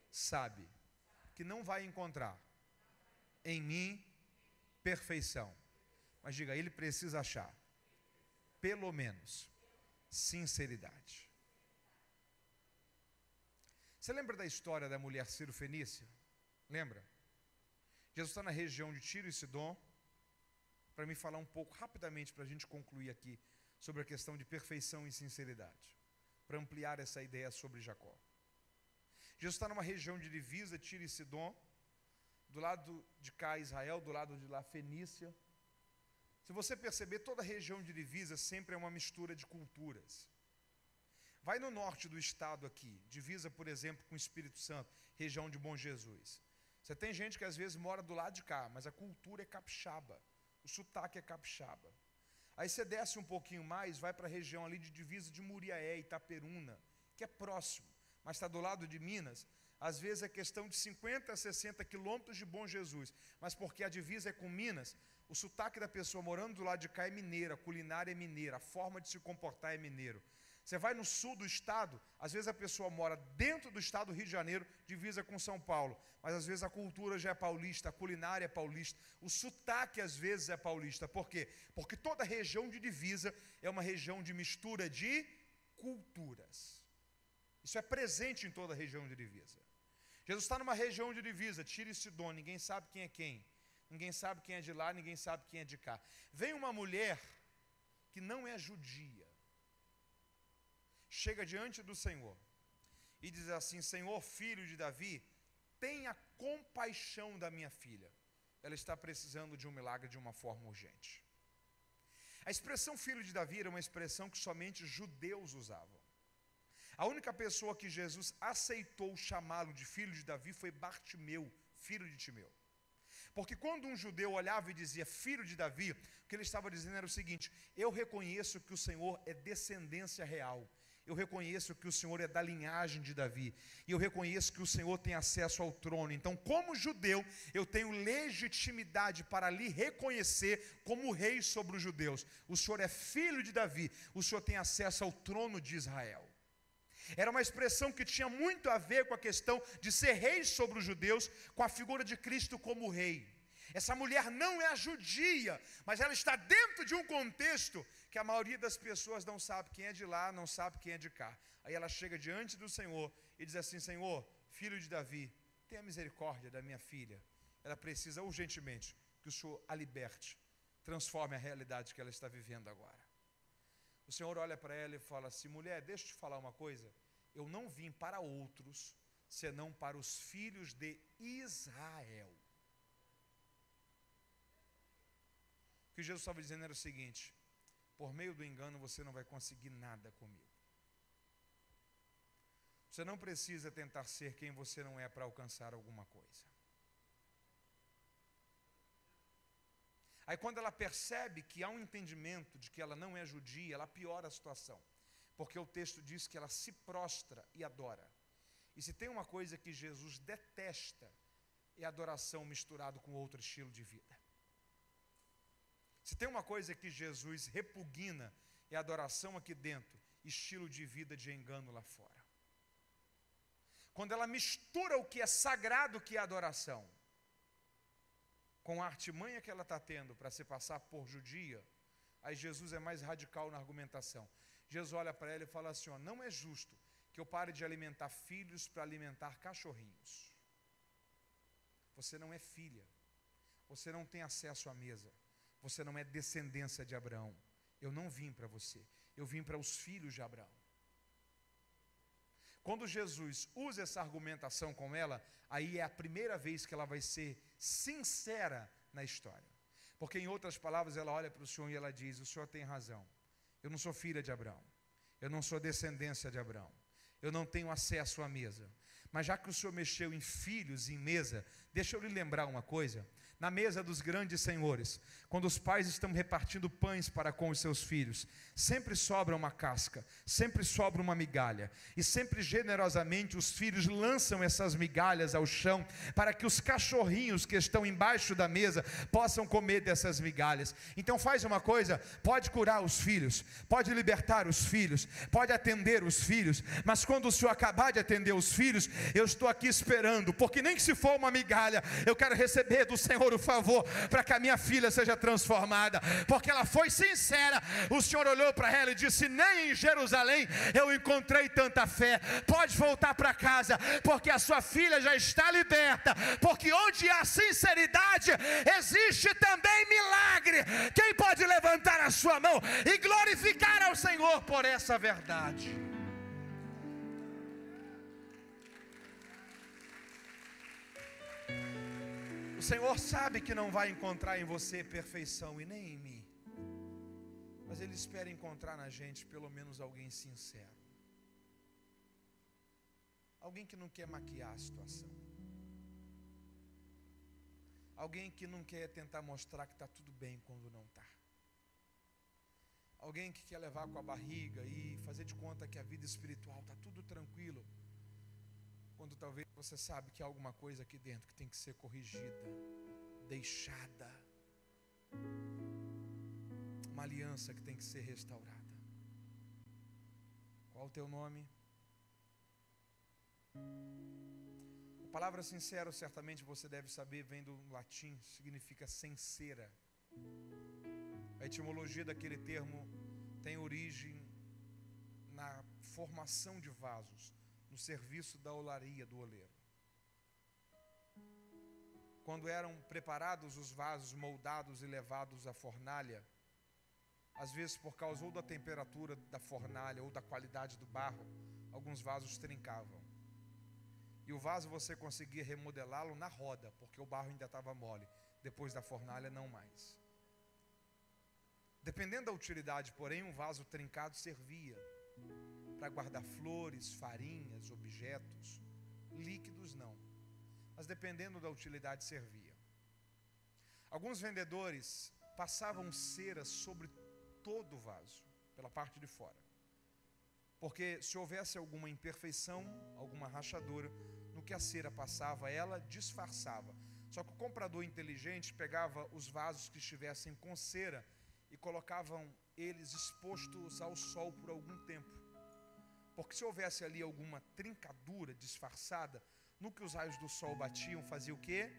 sabe que não vai encontrar em mim perfeição. Mas diga: Ele precisa achar pelo menos sinceridade. Você lembra da história da mulher Ciro-fenícia? Lembra? Jesus está na região de Tiro e Sidom. Para me falar um pouco rapidamente, para a gente concluir aqui, sobre a questão de perfeição e sinceridade, para ampliar essa ideia sobre Jacó. Jesus está numa região de divisa, Tiro e Sidom, do lado de cá Israel, do lado de lá Fenícia. Se você perceber, toda a região de divisa sempre é uma mistura de culturas. Vai no norte do estado aqui, divisa, por exemplo, com o Espírito Santo, região de Bom Jesus. Você tem gente que às vezes mora do lado de cá, mas a cultura é capixaba, o sotaque é capixaba. Aí você desce um pouquinho mais, vai para a região ali de divisa de Muriaé, Itaperuna, que é próximo, mas está do lado de Minas. Às vezes é questão de 50 a 60 quilômetros de Bom Jesus, mas porque a divisa é com Minas, o sotaque da pessoa morando do lado de cá é mineira, a culinária é mineira, a forma de se comportar é mineiro. Você vai no sul do estado, às vezes a pessoa mora dentro do estado do Rio de Janeiro, divisa com São Paulo, mas às vezes a cultura já é paulista, a culinária é paulista, o sotaque às vezes é paulista. Por quê? Porque toda região de divisa é uma região de mistura de culturas. Isso é presente em toda a região de divisa. Jesus está numa região de divisa, Tiro e Sidom, ninguém sabe quem é quem, ninguém sabe quem é de lá, ninguém sabe quem é de cá. Vem uma mulher que não é judia, chega diante do Senhor e diz assim: Senhor, filho de Davi, tenha compaixão da minha filha. Ela está precisando de um milagre de uma forma urgente. A expressão filho de Davi era uma expressão que somente judeus usavam. A única pessoa que Jesus aceitou chamá-lo de filho de Davi foi Bartimeu, filho de Timeu. Porque quando um judeu olhava e dizia filho de Davi, o que ele estava dizendo era o seguinte: eu reconheço que o Senhor é descendência real, eu reconheço que o Senhor é da linhagem de Davi, e eu reconheço que o Senhor tem acesso ao trono. Então, como judeu, eu tenho legitimidade para lhe reconhecer como rei sobre os judeus. O Senhor é filho de Davi, o Senhor tem acesso ao trono de Israel. Era uma expressão que tinha muito a ver com a questão de ser rei sobre os judeus, com a figura de Cristo como rei. Essa mulher não é a judia, mas ela está dentro de um contexto que a maioria das pessoas não sabe quem é de lá, não sabe quem é de cá. Aí ela chega diante do Senhor e diz assim: Senhor, filho de Davi, tenha misericórdia da minha filha. Ela precisa urgentemente que o Senhor a liberte, transforme a realidade que ela está vivendo agora. O Senhor olha para ela e fala assim: mulher, deixa eu te falar uma coisa, eu não vim para outros, senão para os filhos de Israel. O que Jesus estava dizendo era o seguinte: por meio do engano você não vai conseguir nada comigo. Você não precisa tentar ser quem você não é para alcançar alguma coisa. Aí quando ela percebe que há um entendimento de que ela não é judia, ela piora a situação, porque o texto diz que ela se prostra e adora. E se tem uma coisa que Jesus detesta, é adoração misturado com outro estilo de vida. Se tem uma coisa que Jesus repugna, é adoração aqui dentro, estilo de vida de engano lá fora. Quando ela mistura o que é sagrado, que é adoração, com a artimanha que ela está tendo para se passar por judia, aí Jesus é mais radical na argumentação. Jesus olha para ela e fala assim: ó, não é justo que eu pare de alimentar filhos para alimentar cachorrinhos. Você não é filha, você não tem acesso à mesa, você não é descendência de Abraão. Eu não vim para você, eu vim para os filhos de Abraão. Quando Jesus usa essa argumentação com ela, aí é a primeira vez que ela vai ser sincera na história. Porque em outras palavras ela olha para o Senhor e ela diz: o Senhor tem razão, eu não sou filha de Abraão, eu não sou descendência de Abraão, eu não tenho acesso à mesa, Mas já que o Senhor mexeu em filhos e em mesa, deixa eu lhe lembrar uma coisa. Na mesa dos grandes senhores, quando os pais estão repartindo pães para com os seus filhos, sempre sobra uma casca, sempre sobra uma migalha, e sempre generosamente os filhos lançam essas migalhas ao chão, para que os cachorrinhos que estão embaixo da mesa possam comer dessas migalhas. Então faz uma coisa, pode curar os filhos, pode libertar os filhos, pode atender os filhos, mas quando o Senhor acabar de atender os filhos, eu estou aqui esperando, porque nem que se for uma migalha, eu quero receber do Senhor o favor, para que a minha filha seja transformada, porque ela foi sincera. O Senhor olhou para ela e disse: nem em Jerusalém eu encontrei tanta fé. Pode voltar para casa, porque a sua filha já está liberta, porque onde há sinceridade, existe também milagre. Quem pode levantar a sua mão e glorificar ao Senhor por essa verdade? O Senhor sabe que não vai encontrar em você perfeição e nem em mim, mas Ele espera encontrar na gente pelo menos alguém sincero, alguém que não quer maquiar a situação, alguém que não quer tentar mostrar que está tudo bem quando não está, alguém que quer levar com a barriga e fazer de conta que a vida espiritual está tudo tranquilo, quando talvez você sabe que há alguma coisa aqui dentro que tem que ser corrigida, deixada, uma aliança que tem que ser restaurada. Qual o teu nome? A palavra sincero, certamente você deve saber, vem do latim, significa sincera. A etimologia daquele termo tem origem na formação de vasos, no serviço da olaria do oleiro. Quando eram preparados os vasos, moldados e levados à fornalha, às vezes por causa ou da temperatura da fornalha ou da qualidade do barro, alguns vasos trincavam. E o vaso você conseguia remodelá-lo na roda, porque o barro ainda estava mole. Depois da fornalha, não mais. Dependendo da utilidade, porém, um vaso trincado servia para guardar flores, farinhas, objetos, líquidos não, mas dependendo da utilidade servia. Alguns vendedores passavam cera sobre todo o vaso, pela parte de fora, porque se houvesse alguma imperfeição, alguma rachadura, no que a cera passava, ela disfarçava. Só que o comprador inteligente pegava os vasos que estivessem com cera e colocavam eles expostos ao sol por algum tempo. Porque se houvesse ali alguma trincadura disfarçada, no que os raios do sol batiam, fazia o quê?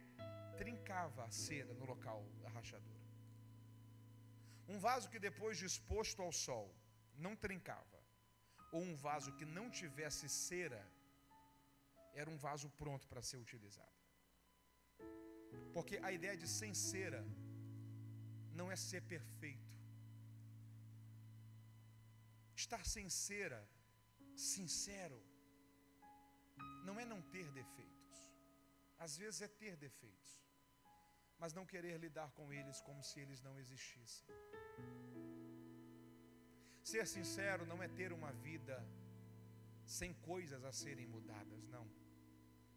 Trincava a cera no local da rachadura. Um vaso que depois de exposto ao sol não trincava, ou um vaso que não tivesse cera, era um vaso pronto para ser utilizado. Porque a ideia de sem cera não é ser perfeito. Estar sem cera, sincero, não é não ter defeitos. Às vezes é ter defeitos, mas não querer lidar com eles como se eles não existissem. Ser sincero não é ter uma vida sem coisas a serem mudadas, não,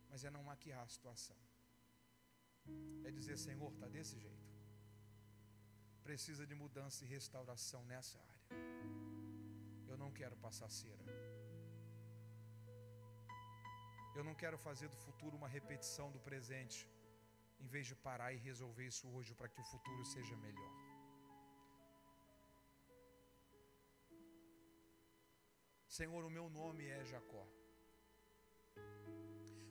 mas é não maquiar a situação. É dizer: Senhor, está desse jeito, precisa de mudança e restauração nessa área. Eu não quero passar cera. Eu não quero fazer do futuro uma repetição do presente, em vez de parar e resolver isso hoje para que o futuro seja melhor. Senhor, o meu nome é Jacó,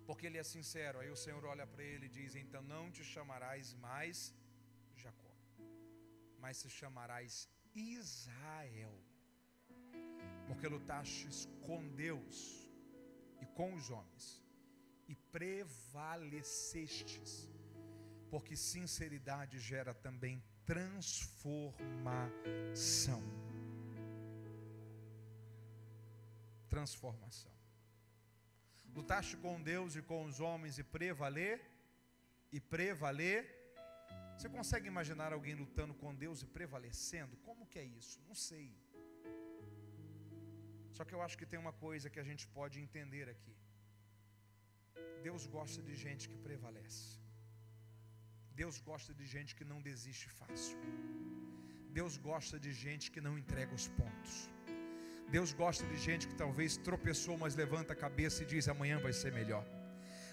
porque ele é sincero. Aí o Senhor olha para ele e diz: então não te chamarás mais Jacó, mas te chamarás Israel, porque lutastes com Deus e com os homens, e prevalecestes, porque sinceridade gera também transformação. Transformação. Lutaste com Deus e com os homens e prevaler. Você consegue imaginar alguém lutando com Deus e prevalecendo? Como que é isso? Não sei. Só que eu acho que tem uma coisa que a gente pode entender aqui. Deus gosta de gente que prevalece. Deus gosta de gente que não desiste fácil. Deus gosta de gente que não entrega os pontos. Deus gosta de gente que talvez tropeçou, mas levanta a cabeça e diz: amanhã vai ser melhor.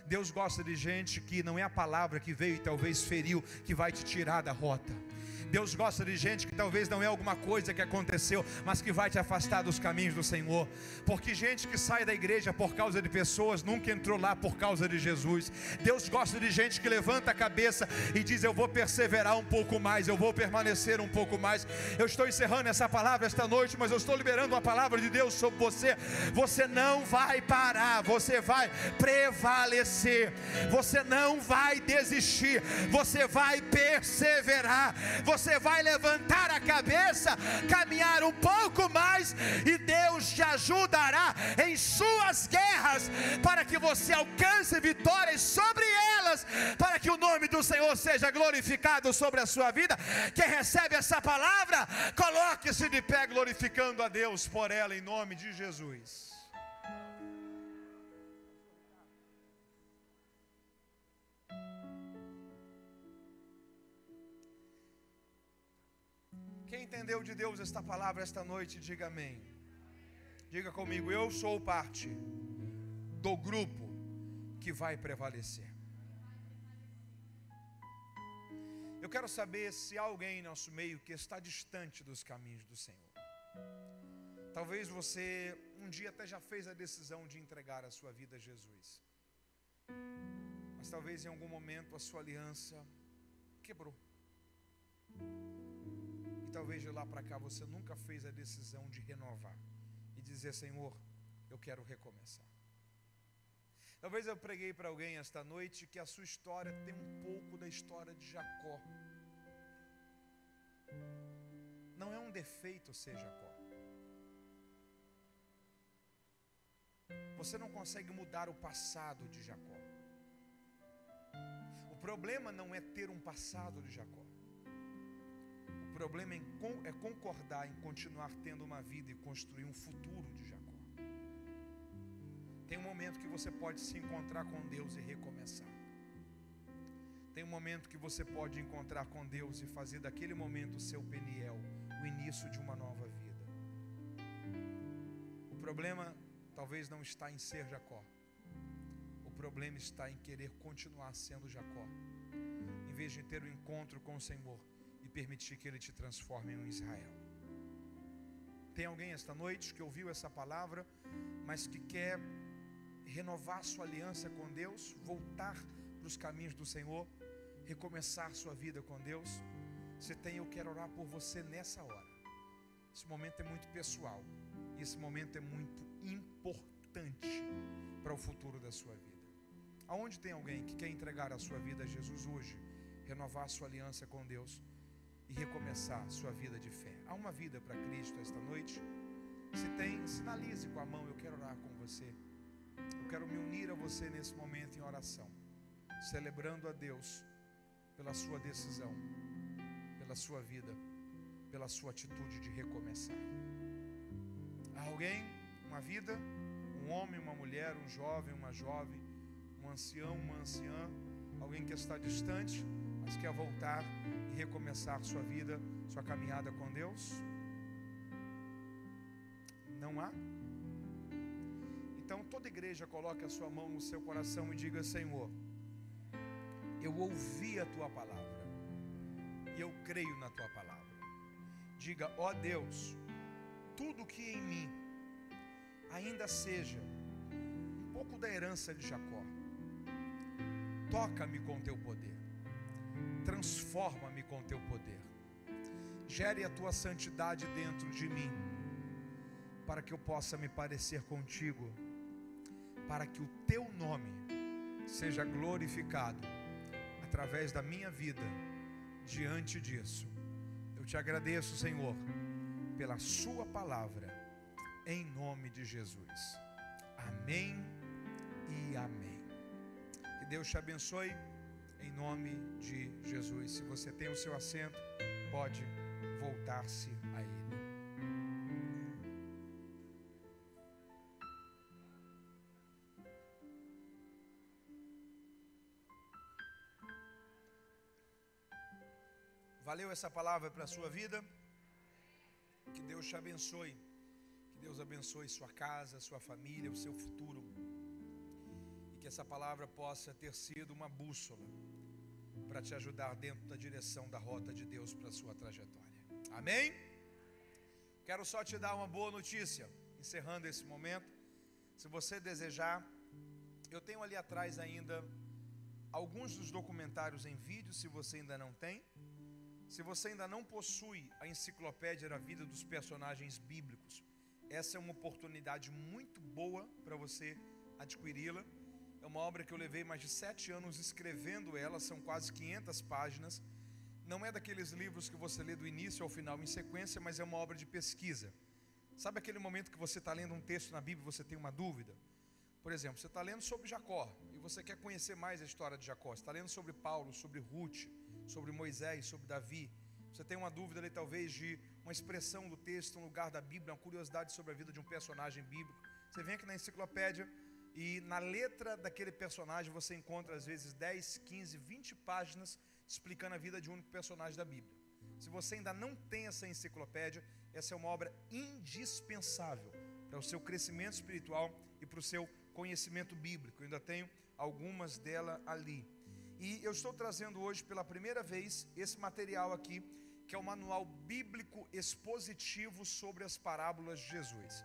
Deus gosta de gente que não é a palavra que veio e talvez feriu, que vai te tirar da rota. Deus gosta de gente que talvez não é alguma coisa que aconteceu, mas que vai te afastar dos caminhos do Senhor. Porque gente que sai da igreja por causa de pessoas, nunca entrou lá por causa de Jesus. Deus gosta de gente que levanta a cabeça e diz: eu vou perseverar um pouco mais, eu vou permanecer um pouco mais. Eu estou encerrando essa palavra esta noite, mas eu estou liberando a palavra de Deus sobre você. Você não vai parar, você vai prevalecer, você não vai desistir, você vai perseverar, você vai levantar a cabeça, caminhar um pouco mais, e Deus te ajudará em suas guerras, para que você alcance vitórias sobre elas, para que o nome do Senhor seja glorificado sobre a sua vida. Quem recebe essa palavra, coloque-se de pé glorificando a Deus por ela, em nome de Jesus. Quem entendeu de Deus esta palavra esta noite, diga amém. Diga comigo: eu sou parte do grupo que vai prevalecer. Eu quero saber se há alguém em nosso meio que está distante dos caminhos do Senhor. Talvez você um dia até já fez a decisão de entregar a sua vida a Jesus, mas talvez em algum momento a sua aliança quebrou. E talvez de lá para cá você nunca fez a decisão de renovar e dizer: Senhor, eu quero recomeçar. Talvez eu preguei para alguém esta noite que a sua história tem um pouco da história de Jacó. Não é um defeito ser Jacó. Você não consegue mudar o passado de Jacó. O problema não é ter um passado de Jacó. O problema é concordar em continuar tendo uma vida e construir um futuro de Jacó. Tem um momento que você pode se encontrar com Deus e recomeçar. Tem um momento que você pode encontrar com Deus e fazer daquele momento o seu Peniel, o início de uma nova vida. O problema talvez não está em ser Jacó. O problema está em querer continuar sendo Jacó, em vez de ter um encontro com o Senhor e permitir que Ele te transforme em um Israel. Tem alguém esta noite que ouviu essa palavra, mas que quer renovar sua aliança com Deus, voltar para os caminhos do Senhor, recomeçar sua vida com Deus? Se tem, eu quero orar por você nessa hora. Esse momento é muito pessoal, e esse momento é muito importante para o futuro da sua vida. Aonde tem alguém que quer entregar a sua vida a Jesus hoje, renovar a sua aliança com Deus e recomeçar a sua vida de fé? Há uma vida para Cristo esta noite? Se tem, sinalize com a mão: eu quero orar com você. Eu quero me unir a você nesse momento em oração, celebrando a Deus pela sua decisão, pela sua vida, pela sua atitude de recomeçar. Há alguém, uma vida, um homem, uma mulher, um jovem, uma jovem, um ancião, uma anciã, alguém que está distante, mas quer voltar e recomeçar sua vida, sua caminhada com Deus? Não há? Então toda igreja coloque a sua mão no seu coração e diga: Senhor, eu ouvi a Tua palavra e eu creio na Tua palavra. Diga: ó Deus, tudo que em mim ainda seja um pouco da herança de Jacó, toca-me com Teu poder, transforma-me com Teu poder, gere a Tua santidade dentro de mim, para que eu possa me parecer contigo, para que o Teu nome seja glorificado através da minha vida. Diante disso, eu te agradeço, Senhor, pela Sua palavra, em nome de Jesus. Amém e amém. Que Deus te abençoe, em nome de Jesus. Se você tem o seu assento, pode voltar-se a ele. Valeu essa palavra para a sua vida? Que Deus te abençoe. Que Deus abençoe sua casa, sua família, o seu futuro. E que essa palavra possa ter sido uma bússola para te ajudar dentro da direção da rota de Deus para a sua trajetória. Amém? Quero só te dar uma boa notícia, encerrando esse momento. Se você desejar, eu tenho ali atrás ainda alguns dos documentários em vídeo, se você ainda não tem. Se você ainda não possui a enciclopédia da vida dos personagens bíblicos, essa é uma oportunidade muito boa para você adquiri-la. É uma obra que eu levei mais de 7 anos escrevendo ela, são quase 500 páginas. Não é daqueles livros que você lê do início ao final em sequência, mas é uma obra de pesquisa. Sabe aquele momento que você está lendo um texto na Bíblia e você tem uma dúvida? Por exemplo, você está lendo sobre Jacó e você quer conhecer mais a história de Jacó. Você está lendo sobre Paulo, sobre Ruth, sobre Moisés, sobre Davi. Você tem uma dúvida ali talvez de uma expressão do texto, um lugar da Bíblia, uma curiosidade sobre a vida de um personagem bíblico. Você vem aqui na enciclopédia e na letra daquele personagem você encontra às vezes 10, 15, 20 páginas explicando a vida de um único personagem da Bíblia. Se você ainda não tem essa enciclopédia, essa é uma obra indispensável para o seu crescimento espiritual e para o seu conhecimento bíblico. Eu ainda tenho algumas delas ali. E eu estou trazendo hoje pela primeira vez esse material aqui, que é o Manual Bíblico Expositivo sobre as Parábolas de Jesus.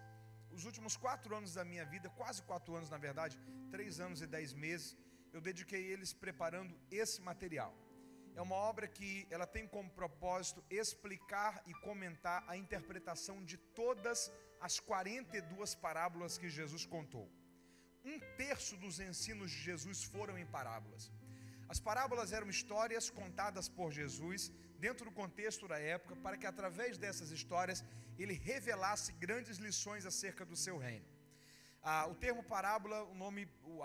Os últimos 4 anos da minha vida, quase 4 anos na verdade, 3 anos e 10 meses, eu dediquei eles preparando esse material. É uma obra que ela tem como propósito explicar e comentar a interpretação de todas as 42 parábolas que Jesus contou. 1/3 dos ensinos de Jesus foram em parábolas. As parábolas eram histórias contadas por Jesus dentro do contexto da época, para que através dessas histórias ele revelasse grandes lições acerca do seu reino. O termo parábola,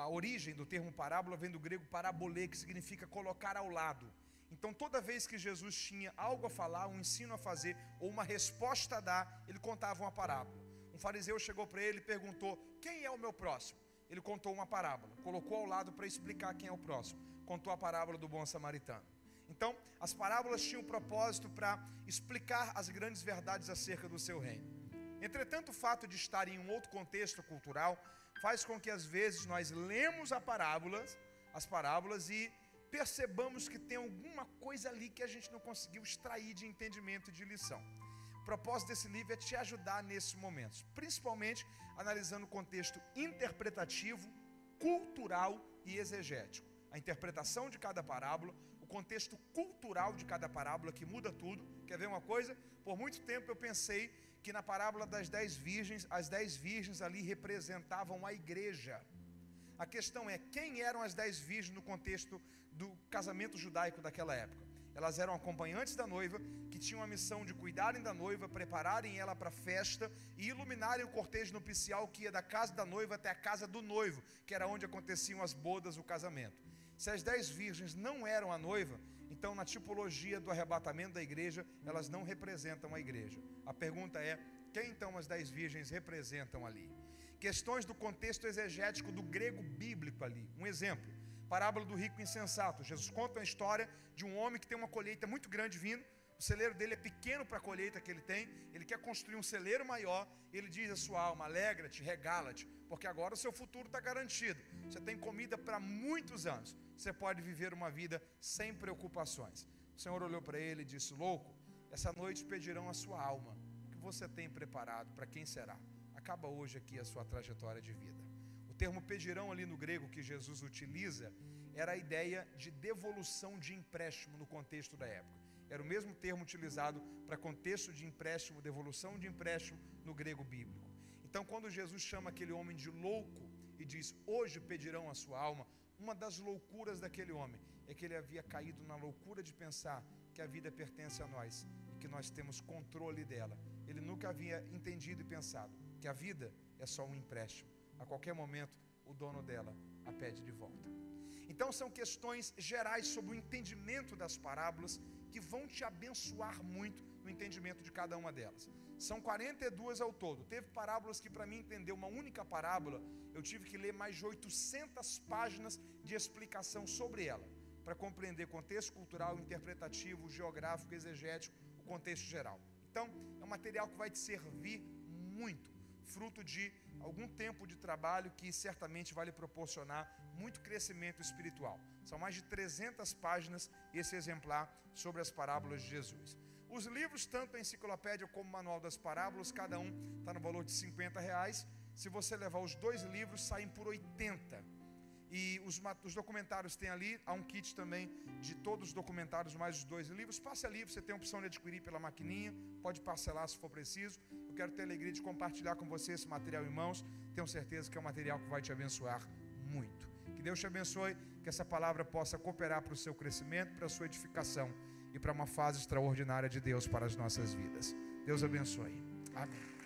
a origem do termo parábola vem do grego parabolê, que significa colocar ao lado. Então toda vez que Jesus tinha algo a falar, um ensino a fazer ou uma resposta a dar, ele contava uma parábola. Um fariseu chegou para ele e perguntou: quem é o meu próximo? Ele contou uma parábola, colocou ao lado para explicar quem é o próximo. Contou a parábola do bom samaritano. Então as parábolas tinham o propósito para explicar as grandes verdades acerca do seu reino. Entretanto, o fato de estar em um outro contexto cultural faz com que às vezes nós lemos as parábolas e percebamos que tem alguma coisa ali que a gente não conseguiu extrair de entendimento e de lição. O propósito desse livro é te ajudar nesses momentos, principalmente analisando o contexto interpretativo, cultural e exegético. A interpretação de cada parábola, o contexto cultural de cada parábola, que muda tudo. Quer ver uma coisa? Por muito tempo eu pensei que na parábola das 10 virgens, as 10 virgens ali representavam a igreja. A questão é, quem eram as 10 virgens no contexto do casamento judaico daquela época? Elas eram acompanhantes da noiva, que tinham a missão de cuidarem da noiva, prepararem ela para a festa e iluminarem o cortejo nupcial que ia da casa da noiva até a casa do noivo, que era onde aconteciam as bodas, o casamento. Se as 10 virgens não eram a noiva, então na tipologia do arrebatamento da igreja, elas não representam a igreja. A pergunta é, quem então as 10 virgens representam ali? Questões do contexto exegético do grego bíblico ali. Um exemplo, parábola do rico insensato. Jesus conta a história de um homem que tem uma colheita muito grande vindo. O celeiro dele é pequeno para a colheita que ele tem. Ele quer construir um celeiro maior. Ele diz à sua alma: alegra-te, regala-te, porque agora o seu futuro está garantido. Você tem comida para muitos anos. Você pode viver uma vida sem preocupações. O Senhor olhou para ele e disse: louco, essa noite pedirão a sua alma. O que você tem preparado? Para quem será? Acaba hoje aqui a sua trajetória de vida. O termo pedirão ali no grego que Jesus utiliza era a ideia de devolução de empréstimo no contexto da época. Era o mesmo termo utilizado para contexto de empréstimo, devolução de empréstimo no grego bíblico. Então quando Jesus chama aquele homem de louco e diz: hoje pedirão a sua alma, uma das loucuras daquele homem é que ele havia caído na loucura de pensar que a vida pertence a nós e que nós temos controle dela. Ele nunca havia entendido e pensado que a vida é só um empréstimo. A qualquer momento o dono dela a pede de volta. Então são questões gerais sobre o entendimento das parábolas que vão te abençoar muito no entendimento de cada uma delas. São 42 ao todo. Teve parábolas que, para mim entender uma única parábola, eu tive que ler mais de 800 páginas de explicação sobre ela. para compreender contexto cultural, interpretativo, geográfico, exegético, o contexto geral. Então, é um material que vai te servir muito, fruto de algum tempo de trabalho que certamente vai lhe proporcionar muito crescimento espiritual. São mais de 300 páginas esse exemplar sobre as parábolas de Jesus. Os livros, tanto a enciclopédia como o manual das parábolas, cada um está no valor de R$50. Se você levar os 2 livros, saem por 80. E os documentários tem ali, há um kit também de todos os documentários, mais os 2 livros. Passe ali, você tem a opção de adquirir pela maquininha, pode parcelar se for preciso. Eu quero ter a alegria de compartilhar com você esse material em mãos. Tenho certeza que é um material que vai te abençoar muito. Que Deus te abençoe, que essa palavra possa cooperar para o seu crescimento, para a sua edificação e para uma fase extraordinária de Deus para as nossas vidas. Deus abençoe. Amém.